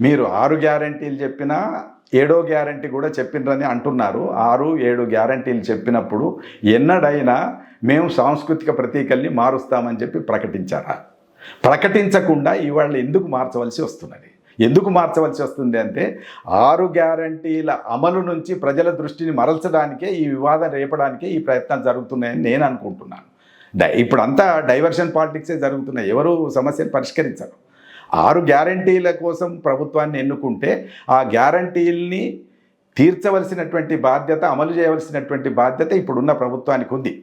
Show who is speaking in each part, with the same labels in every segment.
Speaker 1: మీరు 6 గ్యారంటీలు చెప్పినా 7వ గ్యారంటీ కూడా చెప్పినరని అంటున్నారు. 6, 7 గ్యారంటీలు చెప్పినప్పుడు ఎన్నడైనా మేము సాంస్కృతిక ప్రతీకల్ని మారుస్తామని చెప్పి ప్రకటించారా? ప్రకటించకుండా ఇవాళ ఎందుకు మార్చవలసి వస్తున్నది? ఎందుకు మార్చవలసి వస్తుంది అంటే 6 గ్యారంటీల అమలు నుంచి ప్రజల దృష్టిని మరల్చడానికే ఈ వివాదం రేపడానికే ఈ ప్రయత్నాలు జరుగుతున్నాయని నేను అనుకుంటున్నాను. ఇప్పుడంతా డైవర్షన్ పాలిటిక్సే జరుగుతున్నాయి. ఎవరు సమస్యను పరిష్కరించరు. 6 గ్యారంటీల కోసం ప్రభుత్వాన్ని ఎన్నుకుంటే ఆ గ్యారంటీల్ని తీర్చవలసినటువంటి బాధ్యత, అమలు చేయవలసినటువంటి బాధ్యత ఇప్పుడున్న ప్రభుత్వానికి ఉంది.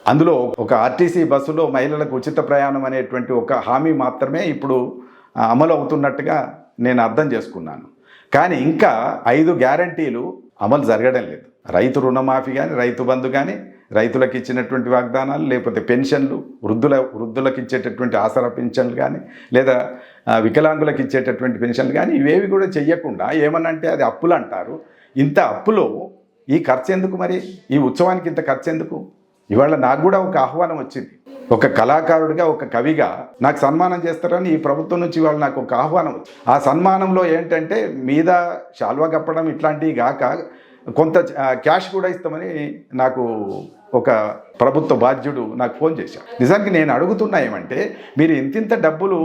Speaker 1: అందులో ఒక ఆర్టీసీ బస్సులో మహిళలకు ఉచిత ప్రయాణం అనేటువంటి ఒక హామీ మాత్రమే ఇప్పుడు అమలు అవుతున్నట్టుగా నేను అర్థం చేసుకున్నాను. కానీ ఇంకా 5 గ్యారంటీలు అమలు జరగడం లేదు. రైతు రుణమాఫీ కానీ, రైతు బంధు కానీ, రైతులకు ఇచ్చినటువంటి వాగ్దానాలు, లేకపోతే పెన్షన్లు, వృద్ధులకు ఇచ్చేటటువంటి ఆసరా పెన్షన్లు కానీ, లేదా వికలాంగులకు ఇచ్చేటటువంటి పెన్షన్లు కానీ, ఇవేవి కూడా చెయ్యకుండా ఏమనంటే అది అప్పులు అంటారు. ఇంత అప్పులో ఈ ఖర్చు ఎందుకు? మరి ఈ ఉత్సవానికి ఇంత ఖర్చు ఎందుకు? ఇవాళ నాకు కూడా ఒక ఆహ్వానం వచ్చింది. ఒక కళాకారుడిగా, ఒక కవిగా నాకు సన్మానం చేస్తారని ఈ ప్రభుత్వం నుంచి ఇవాళ నాకు ఒక ఆహ్వానం వచ్చింది. ఆ సన్మానంలో ఏంటంటే మీద శాల్వా కప్పడం ఇట్లాంటివి కాక కొంత క్యాష్ కూడా ఇస్తామని నాకు ఒక ప్రభుత్వ బాధ్యుడు నాకు ఫోన్ చేశాడు. నిజానికి నేను అడుగుతున్నా ఏమంటే, మీరు ఇంతింత డబ్బులు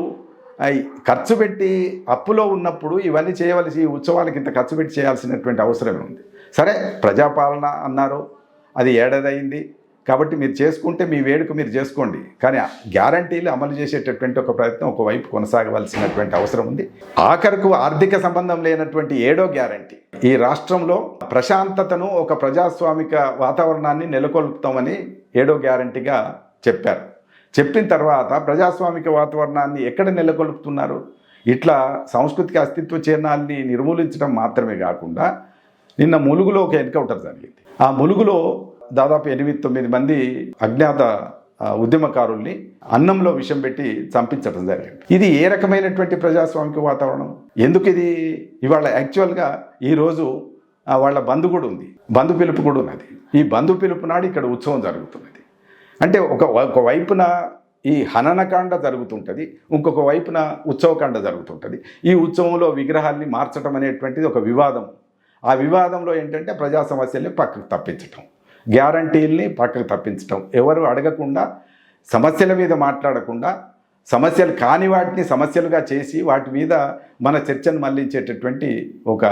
Speaker 1: ఖర్చు పెట్టి అప్పులో ఉన్నప్పుడు ఇవన్నీ చేయవలసి, ఈ ఉత్సవానికి ఇంత ఖర్చు పెట్టి చేయాల్సినటువంటి అవసరమే ఉంది. సరే, ప్రజాపాలన అన్నారు, అది ఏడాదైంది కాబట్టి మీరు చేసుకుంటే మీ వేడుక మీరు చేసుకోండి. కానీ గ్యారంటీలు అమలు చేసేటటువంటి ఒక ప్రయత్నం ఒకవైపు కొనసాగవలసినటువంటి అవసరం ఉంది. ఆఖరకు ఆర్థిక సంబంధం లేనటువంటి 7వ గ్యారంటీ, ఈ రాష్ట్రంలో ప్రశాంతతను, ఒక ప్రజాస్వామిక వాతావరణాన్ని నెలకొల్పుతామని 7వ గ్యారంటీగా చెప్పారు. చెప్పిన తర్వాత ప్రజాస్వామిక వాతావరణాన్ని ఎక్కడ నెలకొల్పుతున్నారు? ఇట్లా సాంస్కృతిక అస్తిత్వ చిహ్నాల్ని నిర్మూలించడం మాత్రమే కాకుండా నిన్న ములుగులో ఒక ఎన్కౌంటర్ జరిగింది. ఆ ములుగులో దాదాపు 8-9 మంది అజ్ఞాత ఉద్యమకారుల్ని అన్నంలో విషం పెట్టి చంపించడం జరిగింది. ఇది ఏ రకమైనటువంటి ప్రజాస్వామిక వాతావరణం? ఎందుకు ఇది? ఇవాళ యాక్చువల్గా ఈరోజు వాళ్ళ బంధు కూడా ఉంది, బంధు పిలుపు కూడా ఉన్నది. ఈ బంధు పిలుపు నాడు ఇక్కడ ఉత్సవం జరుగుతున్నది. అంటే ఒక వైపున ఈ హననకాండ జరుగుతుంటుంది, ఇంకొక వైపున ఉత్సవకాండ జరుగుతుంటుంది. ఈ ఉత్సవంలో విగ్రహాల్ని మార్చడం అనేటువంటిది ఒక వివాదం. ఆ వివాదంలో ఏంటంటే ప్రజా సమస్యల్ని పక్కకు తప్పించటం, గ్యారంటీల్ని పక్కకు తప్పించటం, ఎవరు అడగకుండా, సమస్యల మీద మాట్లాడకుండా, సమస్యలు కాని వాటిని సమస్యలుగా చేసి వాటి మీద మన చర్చను మళ్లించేటటువంటి ఒక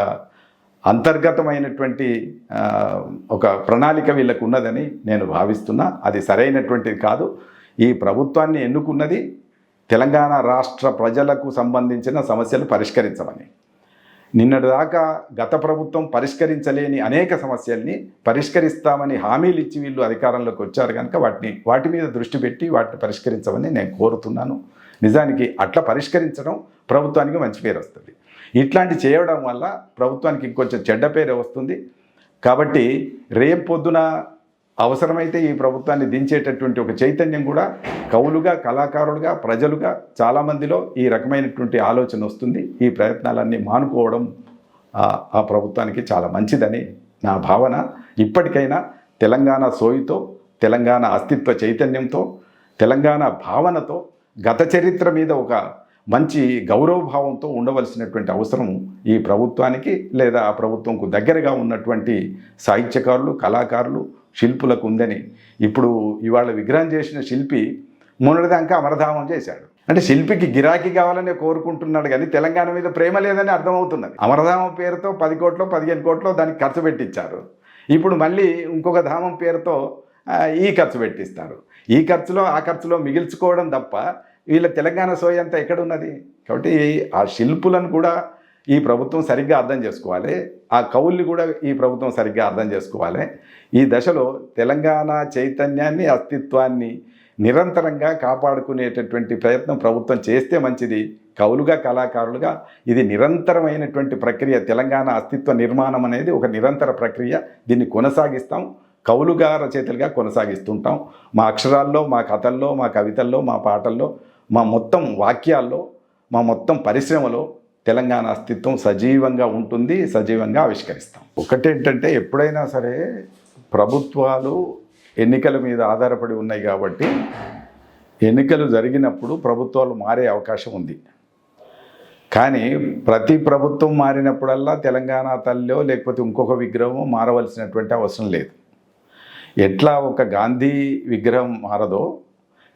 Speaker 1: అంతర్గతమైనటువంటి ఒక ప్రణాళిక వీళ్ళకు ఉన్నదని నేను భావిస్తున్నా. అది సరైనటువంటిది కాదు. ఈ ప్రభుత్వాన్ని ఎన్నుకున్నది తెలంగాణ రాష్ట్ర ప్రజలకు సంబంధించిన సమస్యలు పరిష్కరించమని. నిన్నటిదాకా గత ప్రభుత్వం పరిష్కరించలేని అనేక సమస్యల్ని పరిష్కరిస్తామని హామీలు ఇచ్చి వీళ్ళు అధికారంలోకి వచ్చారు కనుక వాటి మీద దృష్టి పెట్టి వాటిని పరిష్కరించమని నేను కోరుతున్నాను. నిజానికి అట్లా పరిష్కరించడం ప్రభుత్వానికి మంచి పేరు వస్తుంది. ఇట్లాంటి చేయడం వల్ల ప్రభుత్వానికి ఇంకొంచెం చెడ్డ పేరు వస్తుంది. కాబట్టి రేపు పొద్దున అవసరమైతే ఈ ప్రభుత్వాన్ని దించేటటువంటి ఒక చైతన్యం కూడా కవులుగా, కళాకారులుగా, ప్రజలుగా చాలామందిలో ఈ రకమైనటువంటి ఆలోచన వస్తుంది. ఈ ప్రయత్నాలన్నీ మానుకోవడం ఆ ప్రభుత్వానికి చాలా మంచిదని నా భావన. ఇప్పటికైనా తెలంగాణ సోయితో, తెలంగాణ అస్తిత్వ చైతన్యంతో, తెలంగాణ భావనతో, గత చరిత్ర మీద ఒక మంచి గౌరవభావంతో ఉండవలసినటువంటి అవసరం ఈ ప్రభుత్వానికి, లేదా ఆ ప్రభుత్వంకు దగ్గరగా ఉన్నటువంటి సాహిత్యకారులు, కళాకారులు, శిల్పులకు ఉందని. ఇప్పుడు ఇవాళ విగ్రహం చేసిన శిల్పి మొన్నటిదాకా అమరధామం చేశాడు. అంటే శిల్పికి గిరాకీ కావాలని కోరుకుంటున్నాడు, కానీ తెలంగాణ మీద ప్రేమ లేదని అర్థమవుతున్నది. అమరధామం పేరుతో 10 కోట్లో 15 కోట్లో దానికి ఖర్చు పెట్టించారు. ఇప్పుడు మళ్ళీ ఇంకొక ధామం పేరుతో ఈ ఖర్చు పెట్టిస్తారు. ఈ ఖర్చులో ఆ ఖర్చులో మిగిల్చుకోవడం తప్ప వీళ్ళ తెలంగాణ సోయి అంతా ఎక్కడున్నది? కాబట్టి ఆ శిల్పులను కూడా ఈ ప్రభుత్వం సరిగ్గా అర్థం చేసుకోవాలి, ఆ కవుల్ని కూడా ఈ ప్రభుత్వం సరిగ్గా అర్థం చేసుకోవాలి. ఈ దశలో తెలంగాణ చైతన్యాన్ని, అస్తిత్వాన్ని నిరంతరంగా కాపాడుకునేటటువంటి ప్రయత్నం ప్రభుత్వం చేస్తే మంచిది. కవులుగా, కళాకారులుగా ఇది నిరంతరమైనటువంటి ప్రక్రియ. తెలంగాణ అస్తిత్వ నిర్మాణం అనేది ఒక నిరంతర ప్రక్రియ. దీన్ని కొనసాగిస్తాం, కవులుగా, రచయితలుగా కొనసాగిస్తుంటాం. మా అక్షరాల్లో, మా కథల్లో, మా కవితల్లో, మా పాటల్లో, మా మొత్తం వాక్యాల్లో, మా మొత్తం పరిశ్రమలో తెలంగాణ అస్తిత్వం సజీవంగా ఉంటుంది, సజీవంగా ఆవిష్కరిస్తాం. ఒకటేంటంటే, ఎప్పుడైనా సరే ప్రభుత్వాలు ఎన్నికల మీద ఆధారపడి ఉన్నాయి కాబట్టి ఎన్నికలు జరిగినప్పుడు ప్రభుత్వాలు మారే అవకాశం ఉంది. కానీ ప్రతి ప్రభుత్వం మారినప్పుడల్లా తెలంగాణ తల్లిలో లేకపోతే ఇంకొక విగ్రహం మారవలసినటువంటి అవసరం లేదు. ఎట్లా ఒక గాంధీ విగ్రహం మారదో,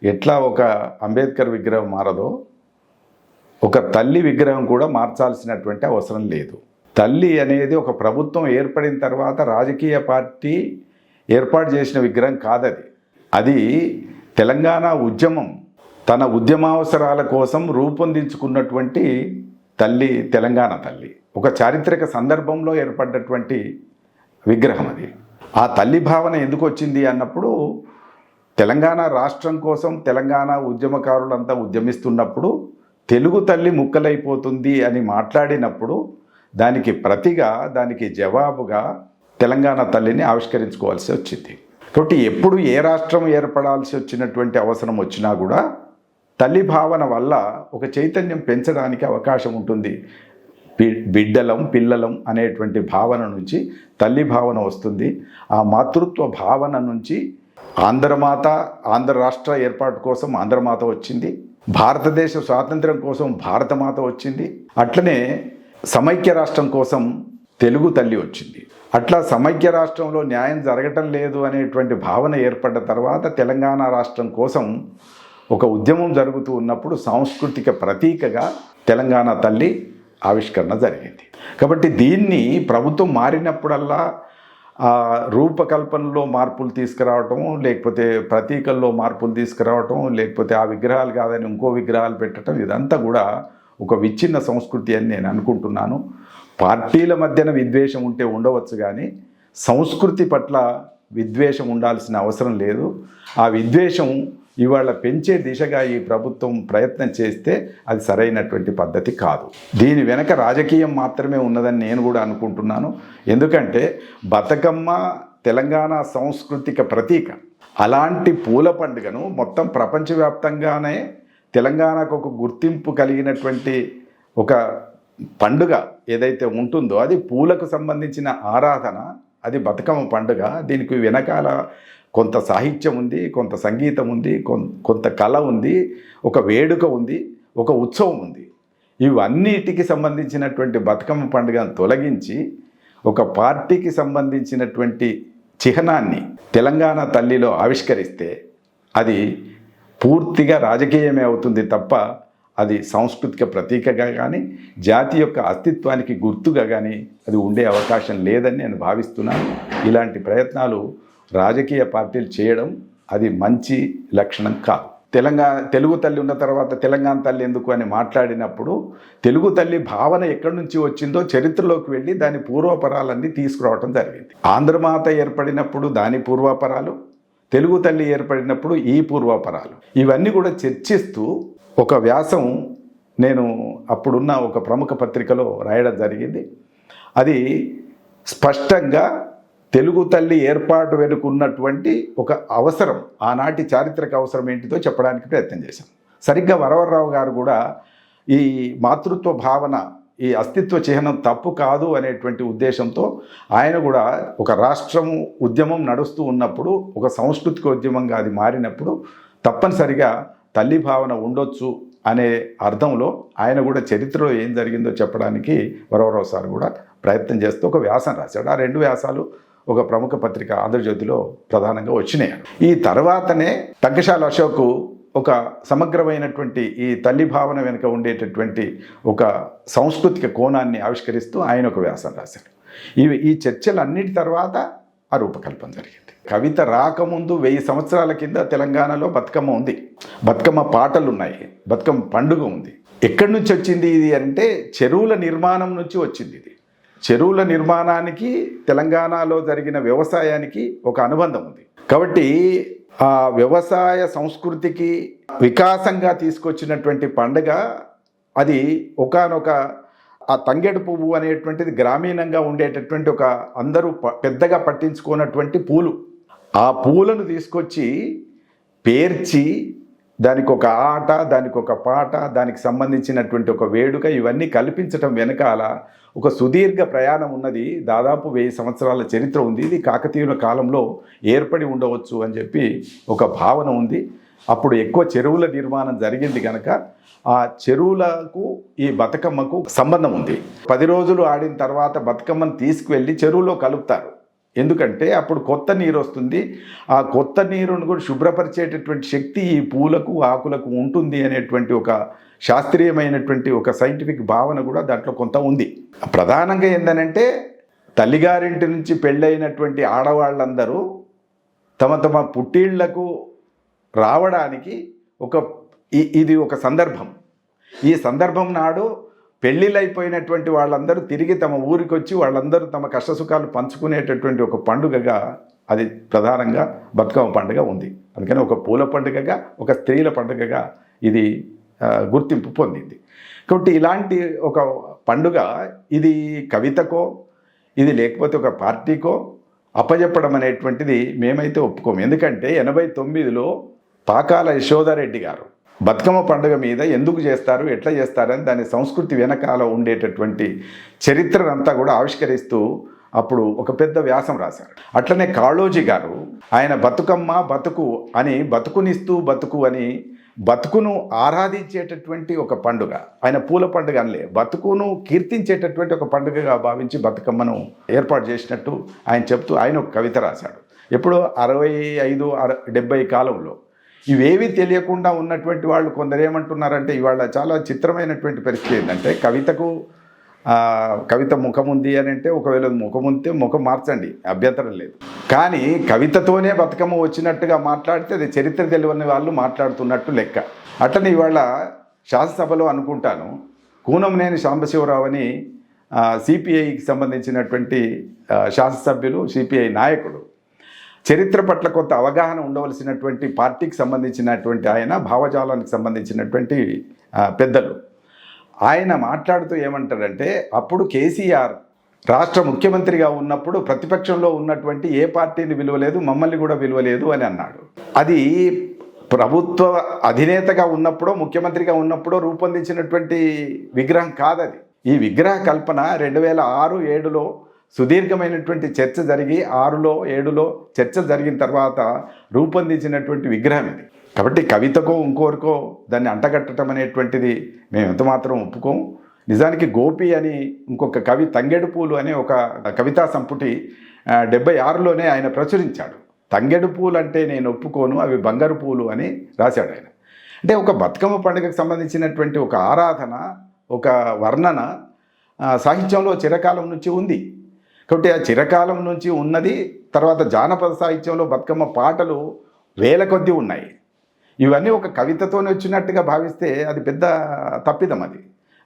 Speaker 1: ఎట్లా ఒక అంబేద్కర్ విగ్రహం మారదో, ఒక తల్లి విగ్రహం కూడా మార్చాల్సినటువంటి అవసరం లేదు. తల్లి అనేది ఒక ప్రభుత్వం ఏర్పడిన తర్వాత రాజకీయ పార్టీ ఏర్పాటు చేసిన విగ్రహం కాదది. అది తెలంగాణ ఉద్యమం తన ఉద్యమావసరాల కోసం రూపొందించుకున్నటువంటి తల్లి, తెలంగాణ తల్లి. ఒక చారిత్రక సందర్భంలో ఏర్పడ్డటువంటి విగ్రహం అది. ఆ తల్లి భావన ఎందుకు వచ్చింది అన్నప్పుడు, తెలంగాణ రాష్ట్రం కోసం తెలంగాణ ఉద్యమకారులంతా ఉద్యమిస్తున్నప్పుడు తెలుగు తల్లి ముక్కలైపోతుంది అని మాట్లాడినప్పుడు దానికి ప్రతిగా, దానికి జవాబుగా తెలంగాణ తల్లిని ఆవిష్కరించుకోవాల్సి వచ్చింది. కాబట్టి ఎప్పుడు ఏ రాష్ట్రం ఏర్పడాల్సి వచ్చినటువంటి అవసరం వచ్చినా కూడా తల్లి భావన వల్ల ఒక చైతన్యం పెంచడానికి అవకాశం ఉంటుంది. బిడ్డలం, పిల్లలం అనేటువంటి భావన నుంచి తల్లి భావన వస్తుంది. ఆ మాతృత్వ భావన నుంచి ఆంధ్రమాత, ఆంధ్ర రాష్ట్ర ఏర్పాటు కోసం ఆంధ్రమాత వచ్చింది. భారతదేశ స్వాతంత్ర్యం కోసం భారతమాత వచ్చింది. అట్లనే సమైక్య రాష్ట్రం కోసం తెలుగు తల్లి వచ్చింది. అట్లా సమైక్య రాష్ట్రంలో న్యాయం జరగటం లేదు అనేటువంటి భావన ఏర్పడ్డ తర్వాత తెలంగాణ రాష్ట్రం కోసం ఒక ఉద్యమం జరుగుతూ ఉన్నప్పుడు సాంస్కృతిక ప్రతీకగా తెలంగాణ తల్లి ఆవిష్కరణ జరిగింది. కాబట్టి దీన్ని ప్రభుత్వం మారినప్పుడల్లా రూపకల్పనలో మార్పులు తీసుకురావటం, లేకపోతే ప్రతీకల్లో మార్పులు తీసుకురావటం, లేకపోతే ఆ విగ్రహాలు కాదని ఇంకో విగ్రహాలు పెట్టడం, ఇదంతా కూడా ఒక విచ్ఛిన్న సంస్కృతి అని నేను అనుకుంటున్నాను. పార్టీల మధ్యన విద్వేషం ఉంటే ఉండవచ్చు, కానీ సంస్కృతి పట్ల విద్వేషం ఉండాల్సిన అవసరం లేదు. ఆ విద్వేషం ఇవాళ పెంచే దిశగా ఈ ప్రభుత్వం ప్రయత్నం చేస్తే అది సరైనటువంటి పద్ధతి కాదు. దీని వెనక రాజకీయం మాత్రమే ఉన్నదని నేను కూడా అనుకుంటున్నాను. ఎందుకంటే బతుకమ్మ తెలంగాణ సాంస్కృతిక ప్రతీక. అలాంటి పూల పండుగను మొత్తం ప్రపంచవ్యాప్తంగానే తెలంగాణకు ఒక గుర్తింపు కలిగినటువంటి ఒక పండుగ ఏదైతే ఉంటుందో అది పూలకు సంబంధించిన ఆరాధన, అది బతుకమ్మ పండుగ. దీనికి వెనకాల కొంత సాహిత్యం ఉంది, కొంత సంగీతం ఉంది, కొంత కళ ఉంది, ఒక వేడుక ఉంది, ఒక ఉత్సవం ఉంది. ఇవన్నిటికి సంబంధించినటువంటి బతుకమ్మ పండుగను తొలగించి ఒక పార్టీకి సంబంధించినటువంటి చిహ్నాన్ని తెలంగాణ తల్లిలో ఆవిష్కరిస్తే అది పూర్తిగా రాజకీయమే అవుతుంది తప్ప అది సాంస్కృతిక ప్రతీకగా కానీ జాతి యొక్క అస్తిత్వానికి గుర్తుగా కానీ అది ఉండే అవకాశం లేదని నేను భావిస్తున్నాను. ఇలాంటి ప్రయత్నాలు రాజకీయ పార్టీలు చేయడం అది మంచి లక్షణం కాదు. తెలుగు తల్లి ఉన్న తర్వాత తెలంగాణ తల్లి ఎందుకు అని మాట్లాడినప్పుడు తెలుగు తల్లి భావన ఎక్కడి నుంచి వచ్చిందో చరిత్రలోకి వెళ్ళి దాని పూర్వపరాలన్నీ తీసుకురావడం జరిగింది. ఆంధ్రమాత ఏర్పడినప్పుడు దాని పూర్వాపరాలు, తెలుగు తల్లి ఏర్పడినప్పుడు ఈ పూర్వాపరాలు, ఇవన్నీ కూడా చర్చిస్తూ ఒక వ్యాసం నేను అప్పుడున్న ఒక ప్రముఖ పత్రికలో రాయడం జరిగింది. అది స్పష్టంగా తెలుగు తల్లి ఏర్పాటు వెనుకున్నటువంటి ఒక అవసరం, ఆనాటి చారిత్రక అవసరం ఏంటిదో చెప్పడానికి ప్రయత్నం చేశాం. సరిగ్గా వరవరరావు గారు కూడా ఈ మాతృత్వ భావన, ఈ అస్తిత్వ చిహ్నం తప్పు కాదు అనేటువంటి ఉద్దేశంతో ఆయన కూడా ఒక రాష్ట్రం ఉద్యమం నడుస్తూ ఉన్నప్పుడు, ఒక సాంస్కృతిక ఉద్యమంగా అది మారినప్పుడు తప్పనిసరిగా తల్లి భావన ఉండొచ్చు అనే అర్థంలో ఆయన కూడా చరిత్రలో ఏం జరిగిందో చెప్పడానికి వరవరరావు సార్ కూడా ప్రయత్నం చేస్తూ ఒక వ్యాసం రాశాడు. ఆ 2 వ్యాసాలు ఒక ప్రముఖ పత్రిక ఆంధ్రజ్యోతిలో ప్రధానంగా వచ్చినాయి. ఈ తర్వాతనే టంకశాల అశోక్ ఒక సమగ్రమైనటువంటి ఈ తల్లి భావన వెనుక ఉండేటటువంటి ఒక సాంస్కృతిక కోణాన్ని ఆవిష్కరిస్తూ ఆయన ఒక వ్యాసం రాశారు. ఈ చర్చలన్నిటి తర్వాత ఆ రూపకల్పన జరిగింది. కవిత రాకముందు 1000 సంవత్సరాల కింద తెలంగాణలో బతుకమ్మ ఉంది, బతుకమ్మ పాటలు ఉన్నాయి, బతుకమ్మ పండుగ ఉంది. ఎక్కడి నుంచి వచ్చింది ఇది అంటే చెరువుల నిర్మాణం నుంచి వచ్చింది. ఇది చెరువుల నిర్మాణానికి తెలంగాణలో జరిగిన వ్యవసాయానికి ఒక అనుబంధం ఉంది. కాబట్టి ఆ వ్యవసాయ సంస్కృతికి వికాసంగా తీసుకొచ్చినటువంటి పండుగ అది. ఒకానొక ఆ తంగెడు పువ్వు అనేటువంటిది గ్రామీణంగా ఉండేటటువంటి ఒక అందరూ పెద్దగా పట్టించుకున్నటువంటి పూలు. ఆ పూలను తీసుకొచ్చి పేర్చి దానికి ఒక ఆట, దానికి ఒక పాట, దానికి సంబంధించినటువంటి ఒక వేడుక, ఇవన్నీ కల్పించటం వెనకాల ఒక సుదీర్ఘ ప్రయాణం ఉన్నది. దాదాపు 1000 సంవత్సరాల చరిత్ర ఉంది. ఇది కాకతీయుల కాలంలో ఏర్పడి ఉండవచ్చు అని చెప్పి ఒక భావన ఉంది. అప్పుడు ఎక్కువ చెరువుల నిర్మాణం జరిగింది కనుక ఆ చెరువులకు ఈ బతుకమ్మకు సంబంధం ఉంది. 10 రోజులు ఆడిన తర్వాత బతుకమ్మను తీసుకువెళ్ళి చెరువులో కలుపుతారు. ఎందుకంటే అప్పుడు కొత్త నీరు వస్తుంది. ఆ కొత్త నీరును కూడా శుభ్రపరిచేటటువంటి శక్తి ఈ పూలకు ఆకులకు ఉంటుంది అనేటువంటి ఒక శాస్త్రీయమైనటువంటి ఒక సైంటిఫిక్ భావన కూడా దాంట్లో కొంత ఉంది. ప్రధానంగా ఏంటంటే తల్లిగారింటి నుంచి పెళ్ళైనటువంటి ఆడవాళ్ళందరూ తమ తమ పుట్టిళ్లకు రావడానికి ఇది ఒక సందర్భం. ఈ సందర్భం నాడు పెళ్ళిళ్ళైపోయినటువంటి వాళ్ళందరూ తిరిగి తమ ఊరికి వచ్చి వాళ్ళందరూ తమ కష్టసుఖాలు పంచుకునేటటువంటి ఒక పండుగగా అది ప్రధానంగా బతుకమ్మ పండుగ ఉంది. అందుకని ఒక పూల పండుగగా, ఒక స్త్రీల పండుగగా ఇది గుర్తింపు పొందింది. కాబట్టి ఇలాంటి ఒక పండుగ ఇది కవితకో ఇది లేకపోతే ఒక పార్టీకో అప్పజెప్పడం అనేటువంటిది మేమైతే ఒప్పుకోము. ఎందుకంటే 89లో పాకాల యశోదారెడ్డి గారు బతుకమ్మ పండుగ మీద ఎందుకు చేస్తారు, ఎట్లా చేస్తారని దాని సంస్కృతి వెనకాల ఉండేటటువంటి చరిత్రనంతా కూడా ఆవిష్కరిస్తూ అప్పుడు ఒక పెద్ద వ్యాసం రాశారు. అట్లనే కాళోజీ గారు ఆయన బతుకమ్మ బతుకు అని బతుకునిస్తూ బతుకు అని బతుకును ఆరాధించేటటువంటి ఒక పండుగ, ఆయన పూల పండుగ అనలే, బతుకును కీర్తించేటటువంటి ఒక పండుగగా భావించి బతుకమ్మను ఏర్పాటు చేసినట్టు ఆయన చెప్తూ ఆయన ఒక కవిత రాశాడు. ఎప్పుడు 65, 70 కాలంలో. ఇవేవి తెలియకుండా ఉన్నటువంటి వాళ్ళు కొందరు ఏమంటున్నారంటే ఇవాళ చాలా చిత్రమైనటువంటి పరిస్థితి ఏంటంటే కవిత ముఖం ఉంది అని అంటే ఒకవేళ ముఖం ఉంటే ముఖం మార్చండి, అభ్యంతరం లేదు. కానీ కవితతోనే బతుకమ్మ వచ్చినట్టుగా మాట్లాడితే అది చరిత్ర తెలియని వాళ్ళు మాట్లాడుతున్నట్టు లెక్క. అట్లనే ఇవాళ శాసనసభలో అనుకుంటాను కూనంనేని సాంబశివరావు అని సిపిఐకి సంబంధించినటువంటి శాసనసభ్యులు, సిపిఐ నాయకుడు, చరిత్ర పట్ల కొంత అవగాహన ఉండవలసినటువంటి పార్టీకి సంబంధించినటువంటి ఆయన, భావజాలానికి సంబంధించినటువంటి పెద్దలు, ఆయన మాట్లాడుతూ ఏమంటారంటే అప్పుడు కేసీఆర్ రాష్ట్ర ముఖ్యమంత్రిగా ఉన్నప్పుడు ప్రతిపక్షంలో ఉన్నటువంటి ఏ పార్టీని విలువలేదు, మమ్మల్ని కూడా విలువలేదు అని అన్నాడు. అది ప్రభుత్వ అధినేతగా ఉన్నప్పుడో ముఖ్యమంత్రిగా ఉన్నప్పుడో రూపొందించినటువంటి విగ్రహం కాదది. ఈ విగ్రహ కల్పన 2006, 2007లో సుదీర్ఘమైనటువంటి చర్చ జరిగి 6లో 7లో చర్చ జరిగిన తర్వాత రూపొందించినటువంటి విగ్రహం ఇది. కాబట్టి కవితకో ఇంకోరికో దాన్ని అంటగట్టడం అనేటువంటిది మేము ఎంతమాత్రం ఒప్పుకోము. నిజానికి గోపి అని ఇంకొక కవి తంగెడు పూలు అనే ఒక కవితా సంపుటి 76లోనే ఆయన ప్రచురించాడు. తంగెడు పూలు అంటే నేను ఒప్పుకోను, అవి బంగారు పూలు అని రాశాడు ఆయన. అంటే ఒక బతుకమ్మ పండుగకు సంబంధించినటువంటి ఒక ఆరాధన, ఒక వర్ణన సాహిత్యంలో చిరకాలం నుంచి ఉంది. కాబట్టి ఆ చిరకాలం నుంచి ఉన్నది. తర్వాత జానపద సాహిత్యంలో బతుకమ్మ పాటలు వేల కొద్దీ ఉన్నాయి. ఇవన్నీ ఒక కవితతోనే వచ్చినట్టుగా భావిస్తే అది పెద్ద తప్పిదం.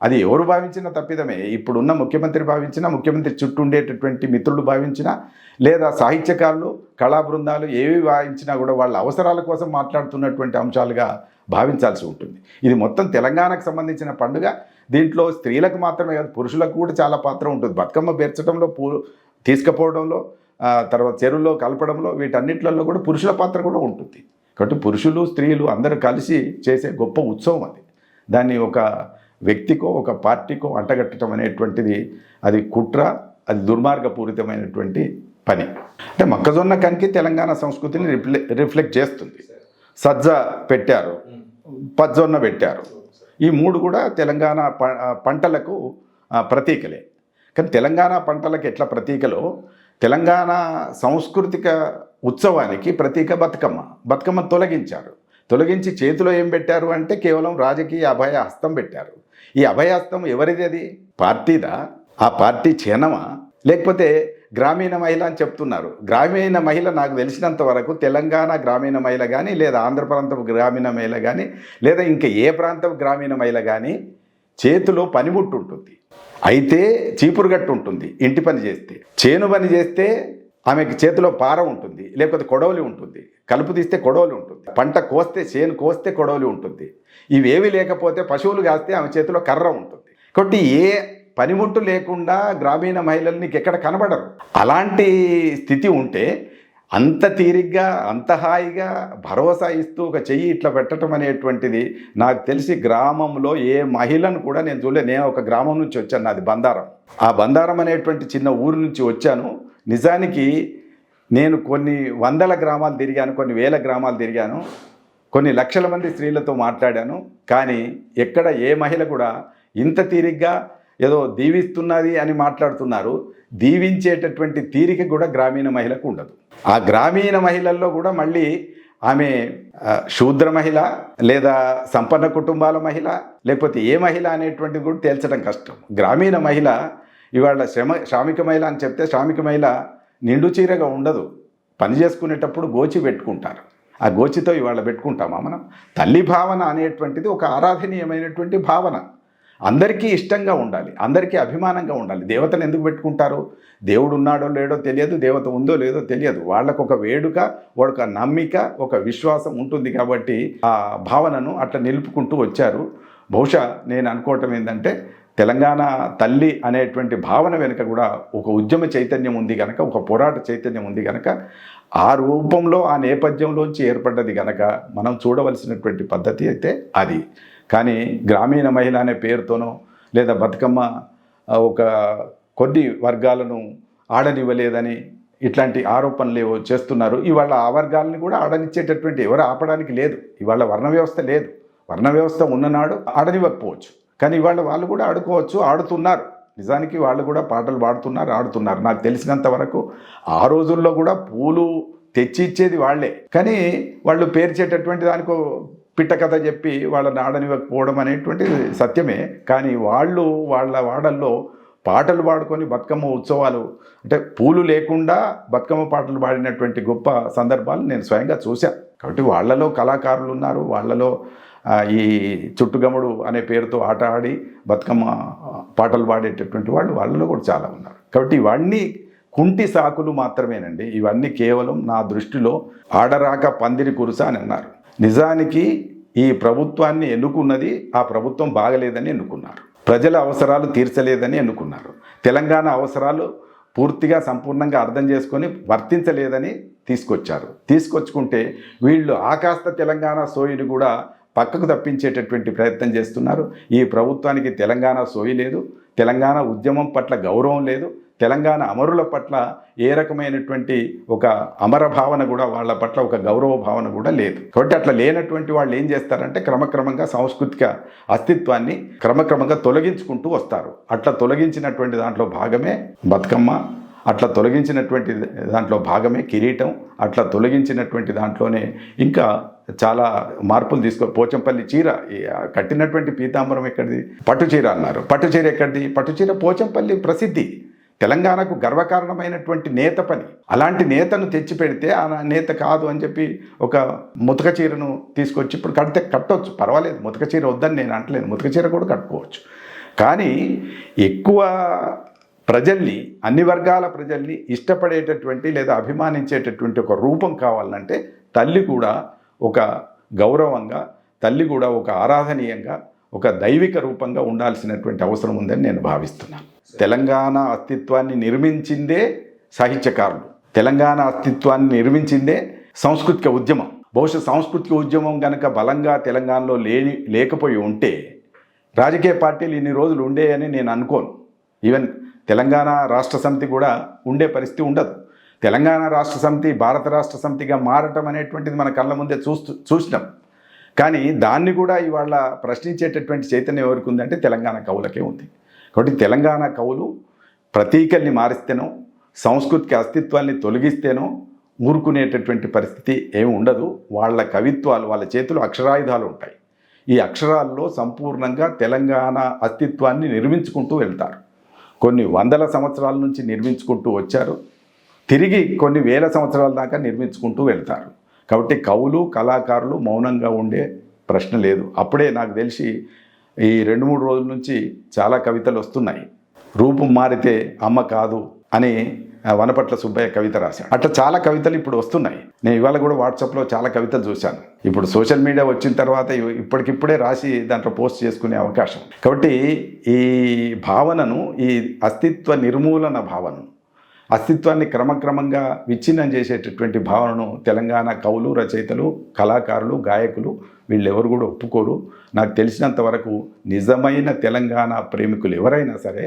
Speaker 1: అది ఎవరు భావించిన తప్పిదమే. ఇప్పుడున్న ముఖ్యమంత్రి భావించినా, ముఖ్యమంత్రి చుట్టూ ఉండేటటువంటి మిత్రులు భావించినా, లేదా సాహిత్యకారులు, కళా బృందాలు ఏవి భావించినా కూడా వాళ్ళ అవసరాల కోసం మాట్లాడుతున్నటువంటి అంశాలుగా భావించాల్సి ఉంటుంది. ఇది మొత్తం తెలంగాణకు సంబంధించిన పండుగ. దీంట్లో స్త్రీలకు మాత్రమే కాదు, పురుషులకు కూడా చాలా పాత్ర ఉంటుంది. బతుకమ్మ పేర్చడంలో, తీసుకుపోవడంలో, తర్వాత చెరువులో కలపడంలో, వీటన్నిట్లలో కూడా పురుషుల పాత్ర కూడా ఉంటుంది. కాబట్టి పురుషులు, స్త్రీలు అందరూ కలిసి చేసే గొప్ప ఉత్సవం అది. దాన్ని ఒక వ్యక్తికో ఒక పార్టీకో అంటగట్టడం అనేటువంటిది అది కుట్ర, అది దుర్మార్గపూరితమైనటువంటి పని. అంటే మొక్కజొన్న కంకి తెలంగాణ సంస్కృతిని రిఫ్లెక్ట్ చేస్తుంది. సజ్జ పెట్టారు, పజ్జొన్న పెట్టారు. ఈ 3 కూడా తెలంగాణ పంటలకు ప్రతీకలే. కానీ తెలంగాణ పంటలకు ఎట్లా ప్రతీకలో తెలంగాణ సాంస్కృతిక ఉత్సవానికి ప్రతీక బతుకమ్మ. బతుకమ్మ తొలగించి చేతిలో ఏం పెట్టారు అంటే కేవలం రాజకీయ అభయ హస్తం పెట్టారు. ఈ అభయహస్తం ఎవరిది? అది పార్టీదా? ఆ పార్టీ చిహ్నమా? లేకపోతే గ్రామీణ మహిళ అని చెప్తున్నారు. గ్రామీణ మహిళ నాకు తెలిసినంత వరకు తెలంగాణ గ్రామీణ మహిళ కానీ, లేదా ఆంధ్ర ప్రాంతం గ్రామీణ మహిళ కానీ, లేదా ఇంకా ఏ ప్రాంతం గ్రామీణ మహిళ కానీ చేతిలో పనిముట్టు ఉంటుంది. అయితే చీపురుగట్టు ఉంటుంది ఇంటి పని చేస్తే. చేను పని చేస్తే ఆమెకి చేతిలో పార ఉంటుంది, లేకపోతే కొడవలి ఉంటుంది. కలుపు తీస్తే కొడవలి ఉంటుంది. పంట కోస్తే, చేను కోస్తే కొడవలి ఉంటుంది. ఇవేవి లేకపోతే పశువులు కాస్తే ఆమె చేతిలో కర్ర ఉంటుంది. కాబట్టి ఏ పనిముట్టు లేకుండా గ్రామీణ మహిళలు నీకు ఎక్కడ కనబడరు. అలాంటి స్థితి ఉంటే అంత తీరిగ్గా, అంత హాయిగా భరోసా ఇస్తూ ఒక చెయ్యి ఇట్లా పెట్టడం అనేటువంటిది నాకు తెలిసి గ్రామంలో ఏ మహిళను కూడా నేను చూడలేదు. నేను ఒక గ్రామం నుంచి వచ్చాను, నాది బందారం. ఆ బందారం అనేటువంటి చిన్న ఊరు నుంచి వచ్చాను. నిజానికి నేను కొన్ని 100 గ్రామాలు తిరిగాను, కొన్ని 1000 గ్రామాలు తిరిగాను. కొన్ని లక్షల మంది స్త్రీలతో మాట్లాడాను, కానీ ఎక్కడ ఏ మహిళ కూడా ఇంత తీరిగ్గా ఏదో దీవిస్తున్నది అని మాట్లాడుతున్నారు. దీవించేటటువంటి తీరిక కూడా గ్రామీణ మహిళకు ఉండదు. ఆ గ్రామీణ మహిళల్లో కూడా మళ్ళీ ఆమె శూద్ర మహిళ లేదా సంపన్న కుటుంబాల మహిళ లేకపోతే ఏ మహిళ అనేటువంటిది కూడా తేల్చడం కష్టం. గ్రామీణ మహిళ ఇవాళ శ్రామిక మహిళ అని చెప్తే శ్రామిక మహిళ నిండు చీరగా ఉండదు. పని చేసుకునేటప్పుడు గోచి పెట్టుకుంటారు. ఆ గోచితో ఇవాళ పెట్టుకుంటామా మనం? తల్లి భావన అనేటువంటిది ఒక ఆరాధనీయమైనటువంటి భావన. అందరికీ ఇష్టంగా ఉండాలి, అందరికీ అభిమానంగా ఉండాలి. దేవతను ఎందుకు పెట్టుకుంటారు? దేవుడు ఉన్నాడో లేడో తెలియదు, దేవత ఉందో లేదో తెలియదు. వాళ్ళకు ఒక వేడుక, ఒక నమ్మిక, ఒక విశ్వాసం ఉంటుంది. కాబట్టి ఆ భావనను అట్లా నిలుపుకుంటూ వచ్చారు. బహుశా నేను అనుకోవటం ఏంటంటే తెలంగాణ తల్లి అనేటువంటి భావన వెనుక కూడా ఒక ఉద్యమ చైతన్యం ఉంది కనుక, ఒక పోరాట చైతన్యం ఉంది కనుక, ఆ రూపంలో ఆ నేపథ్యంలోంచి ఏర్పడ్డది కనుక మనం చూడవలసినటువంటి పద్ధతి అయితే అది. కానీ గ్రామీణ మహిళ అనే పేరుతోనో లేదా బతుకమ్మ ఒక కొన్ని వర్గాలను ఆడనివ్వలేదని ఇట్లాంటి ఆరోపణలు ఏవో చేస్తున్నారు. ఇవాళ ఆ వర్గాలని కూడా ఆడనిచ్చేటటువంటి ఎవరు ఆపడానికి లేదు. ఇవాళ వర్ణ వ్యవస్థ లేదు. వర్ణ వ్యవస్థ ఉన్ననాడు ఆడనివ్వకపోవచ్చు, కానీ ఇవాళ వాళ్ళు కూడా ఆడుకోవచ్చు, ఆడుతున్నారు. నిజానికి వాళ్ళు కూడా పాటలు పాడుతున్నారు, ఆడుతున్నారు. నాకు తెలిసినంత వరకు ఆ రోజుల్లో కూడా పూలు తెచ్చి ఇచ్చేది వాళ్లే, కానీ వాళ్ళు పేర్చేటటువంటి దానికో పిట్ట కథ చెప్పి వాళ్ళని ఆడనివ్వకపోవడం అనేటువంటిది సత్యమే. కానీ వాళ్ళు వాళ్ళ వాడల్లో పాటలు పాడుకొని బతుకమ్మ ఉత్సవాలు అంటే పూలు లేకుండా బతుకమ్మ పాటలు పాడినటువంటి గొప్ప సందర్భాలు నేను స్వయంగా చూశాను. కాబట్టి వాళ్ళలో కళాకారులు ఉన్నారు, వాళ్ళలో ఈ చుట్టుగమ్ముడు అనే పేరుతో ఆట ఆడి బతుకమ్మ పాటలు పాడేటటువంటి వాళ్ళలో కూడా చాలా ఉన్నారు. కాబట్టి ఇవన్నీ కుంటి సాకులు మాత్రమేనండి. ఇవన్నీ కేవలం నా దృష్టిలో ఆడరాక పందిరి కురుస అని అన్నారు. నిజానికి ఈ ప్రభుత్వాన్ని ఎన్నుకున్నది ఆ ప్రభుత్వం బాగలేదని ఎన్నుకున్నారు. ప్రజల అవసరాలు తీర్చలేదని ఎన్నుకున్నారు. తెలంగాణ అవసరాలు పూర్తిగా సంపూర్ణంగా అర్థం చేసుకొని వర్తించలేదని తీసుకొచ్చుకుంటే వీళ్ళు ఆకాస్త తెలంగాణ సోయిని కూడా పక్కకు తప్పించేటటువంటి ప్రయత్నం చేస్తున్నారు. ఈ ప్రభుత్వానికి తెలంగాణ సోయి లేదు, తెలంగాణ ఉద్యమం పట్ల గౌరవం లేదు, తెలంగాణ అమరుల పట్ల ఏ రకమైనటువంటి ఒక అమర భావన కూడా వాళ్ళ పట్ల ఒక గౌరవ భావన కూడా లేదు. కాబట్టి అట్లా లేనటువంటి వాళ్ళు ఏం చేస్తారంటే క్రమక్రమంగా సాంస్కృతిక అస్తిత్వాన్ని క్రమక్రమంగా తొలగించుకుంటూ వస్తారు. అట్లా తొలగించినటువంటి దాంట్లో భాగమే బతుకమ్మ, అట్లా తొలగించినటువంటి దాంట్లో భాగమే కిరీటం, అట్లా తొలగించినటువంటి దాంట్లోనే ఇంకా చాలా మార్పులు పోచంపల్లి చీర కట్టినటువంటి పీతాంబరం ఎక్కడిది? పట్టు చీర అన్నారు. పట్టు చీర ఎక్కడిది? పట్టు చీర పోచంపల్లి ప్రసిద్ధి, తెలంగాణకు గర్వకారణమైనటువంటి నేత పని. అలాంటి నేతను తెచ్చి పెడితే ఆ నేత కాదు అని చెప్పి ఒక ముతక చీరను తీసుకొచ్చి ఇప్పుడు కట్టవచ్చు, పర్వాలేదు. ముతక చీర వద్దని నేను అంటలేను, ముతక చీర కూడా కట్టుకోవచ్చు. కానీ ఎక్కువ ప్రజల్ని, అన్ని వర్గాల ప్రజల్ని ఇష్టపడేటటువంటి లేదా అభిమానించేటటువంటి ఒక రూపం కావాలంటే తల్లి కూడా ఒక గౌరవంగా, తల్లి కూడా ఒక ఆరాధనీయంగా, ఒక దైవిక రూపంగా ఉండాల్సినటువంటి అవసరం ఉందని నేను భావిస్తున్నాను. తెలంగాణ అస్తిత్వాన్ని నిర్మించిందే సాహిత్యకారులు, తెలంగాణ అస్తిత్వాన్ని నిర్మించిందే సాంస్కృతిక ఉద్యమం. బహుశా సాంస్కృతిక ఉద్యమం కనుక బలంగా తెలంగాణలో లేకపోయి ఉంటే రాజకీయ పార్టీలు ఇన్ని రోజులు ఉండేయని నేను అనుకోను. ఈవెన్ తెలంగాణ రాష్ట్ర సమితి కూడా ఉండే పరిస్థితి ఉండదు. తెలంగాణ రాష్ట్ర సమితి భారత రాష్ట్ర సమితిగా మారటం అనేటువంటిది మన కళ్ళ ముందే చూసినాం. కానీ దాన్ని కూడా ఇవాళ ప్రశ్నించేటటువంటి చైతన్యం ఎవరికి ఉందంటే తెలంగాణ కవులకే ఉంది. కాబట్టి తెలంగాణ కవులు ప్రతీకల్ని మారిస్తేనో, సాంస్కృతిక అస్తిత్వాన్ని తొలగిస్తేనో ఊరుకునేటటువంటి పరిస్థితి ఏమి ఉండదు. వాళ్ళ కవిత్వాలు, వాళ్ళ చేతిలో అక్షరాయుధాలు ఉంటాయి. ఈ అక్షరాల్లో సంపూర్ణంగా తెలంగాణ అస్తిత్వాన్ని నిర్మించుకుంటూ వెళ్తారు. కొన్ని వందల సంవత్సరాల నుంచి నిర్మించుకుంటూ వచ్చారు, తిరిగి కొన్ని వేల సంవత్సరాల దాకా నిర్మించుకుంటూ వెళ్తారు. కాబట్టి కవులు, కళాకారులు మౌనంగా ఉండే ప్రశ్న లేదు. అప్పుడే నాకు తెలిసి ఈ 2-3 రోజుల నుంచి చాలా కవితలు వస్తున్నాయి. రూపం మారితే అమ్మ కాదు అని వనపట్ల సుబ్బయ్య కవిత రాశాడు. అట్లా చాలా కవితలు ఇప్పుడు వస్తున్నాయి. నేను ఇవాళ కూడా వాట్సాప్లో చాలా కవితలు చూశాను. ఇప్పుడు సోషల్ మీడియా వచ్చిన తర్వాత ఇప్పటికిప్పుడే రాసి దాంట్లో పోస్ట్ చేసుకునే అవకాశం. కాబట్టి ఈ భావనను, ఈ అస్తిత్వ నిర్మూలన భావనను, అస్తిత్వాన్ని క్రమక్రమంగా విచ్ఛిన్నం చేసేటటువంటి భావనను తెలంగాణ కవులు, రచయితలు, కళాకారులు, గాయకులు వీళ్ళెవరు కూడా ఒప్పుకోరు. నాకు తెలిసినంత వరకు నిజమైన తెలంగాణ ప్రేమికులు ఎవరైనా సరే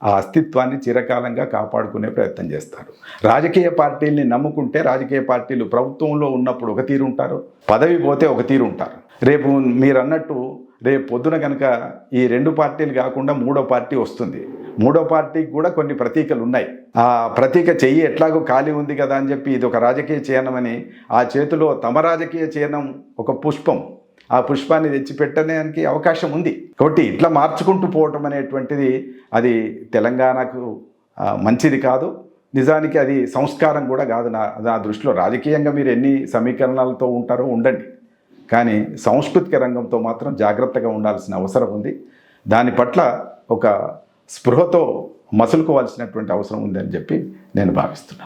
Speaker 1: ఆ అస్తిత్వాన్ని చిరకాలంగా కాపాడుకునే ప్రయత్నం చేస్తారు. రాజకీయ పార్టీల్ని నమ్ముకుంటే రాజకీయ పార్టీలు ప్రభుత్వంలో ఉన్నప్పుడు ఒక తీరు ఉంటారు, పదవి పోతే ఒక తీరు ఉంటారు. రేపు మీరు అన్నట్టు రేపు పొద్దున కనుక ఈ 2 పార్టీలు కాకుండా 3వ పార్టీ వస్తుంది. 3వ పార్టీకి కూడా కొన్ని ప్రతీకలు ఉన్నాయి. ఆ ప్రతీక చెయ్యి ఎట్లాగో ఖాళీ ఉంది కదా అని చెప్పి ఇది ఒక రాజకీయ చిహ్నమని ఆ చేతిలో తమ రాజకీయ చిహ్నం ఒక పుష్పం, ఆ పుష్పాన్ని తెచ్చిపెట్టడానికి అవకాశం ఉంది. కాబట్టి ఇట్లా మార్చుకుంటూ పోవటం అనేటువంటిది అది తెలంగాణకు మంచిది కాదు. నిజానికి అది సంస్కారం కూడా కాదు. నా దృష్టిలో రాజకీయంగా మీరు ఎన్ని సమీకరణాలతో ఉంటారో ఉండండి, కానీ సాంస్కృతిక రంగంతో మాత్రం జాగ్రత్తగా ఉండాల్సిన అవసరం ఉంది. దాని పట్ల ఒక స్పృహతో మసులుకోవాల్సినటువంటి అవసరం ఉందని చెప్పి నేను భావిస్తున్నాను.